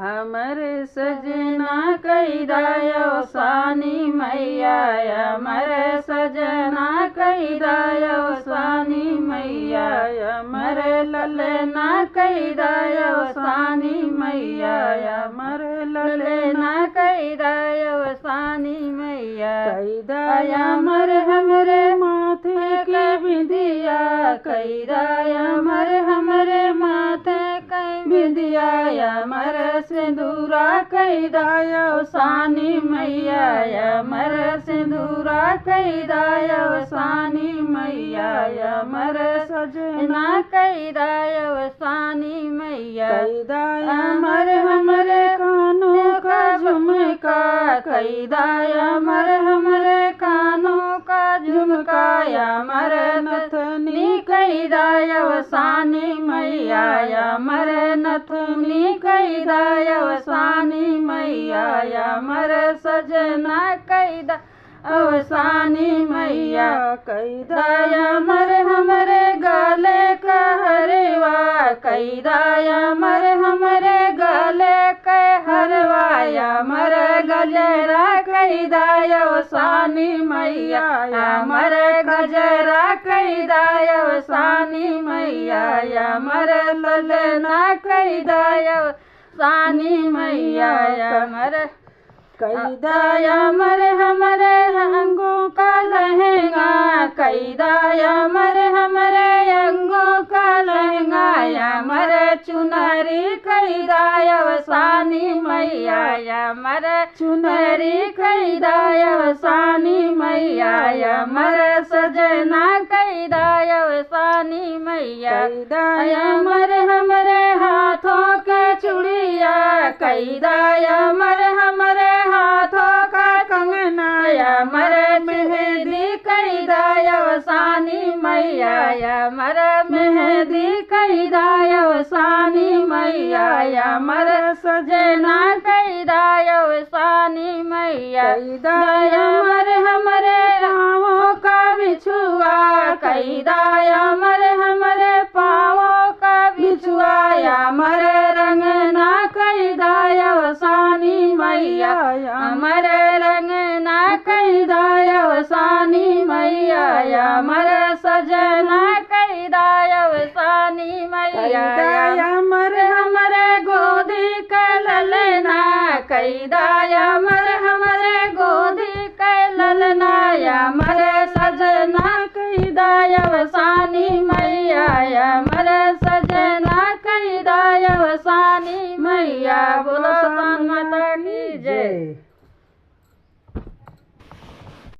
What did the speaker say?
अमर सजना कैदायो स्वानी मैया, अमर सजना कैदायो स्वानी मैया, अमर ललना कैदायो स्वानी मैया, अमर ललना कैदायो स्वानी मैया। कैदाया मर हमरे माथे के बिंदिया, कैदाया मर हमरे माथे के बिंदिया, अमर सिंदूरा कैदायो स्वानी मैया, अमर सिंदूरा कैदायो स्वानी मैया, अमर सजना कैदायो स्वानी मैया। कैदाया मर हमरे कानों का झुमका, कैदाया मर हमरे कानों का झुमका, अमर नथनी कैदायो स्वानी मैया, अमर नथनी कैदायो स्वानी मैया, अमर सजना कैदा स्वानी मैया। कैदाया मर हमरे गले का हरवा, कैदाया मर हमरे गले के हरवा, अमर गजरा कैदायो स्वानी मैया, अमर गजरा कैदायो स्वानी मैया, अमर ललना कैदायो स्वानी मैया, अमर कैदाया मर हमरे अंगों का लहंगा, कैदाया मर हमरे अंगों का लहंगा, अमर चुनरी कैदायो स्वानी मैया, अमर चुनरी कैदायो स्वानी मैया, अमर सजना कैदायो स्वानी मैया। कैदाया मर हमरे हाथों के चूड़िया, कैदाया मर हमरे हाथों का कंगना, अमर मेहंदी कैदायो स्वानी मैया, अमर मेहंदी कैदायो स्वानी मैया, अमर सजना कैदायो स्वानी मैया। कैदाया मर हमरे पाँवों का बिछुआ, कैदाया मर हमरे पाँवों का बिछुआ, अमर रंगना कैदायो स्वानी मैया, अमर रंगना कैदायो स्वानी मैया, अमर सजना कैदायो स्वानी मैया। कैदाया मर हमरे गोदी के ललना, कैदाया मर हमरे गोदी के ललना, अमर सजना कैदायो स्वानी मैया, अमर सजना कैदायो स्वानी मैया। बोलो माता की जय।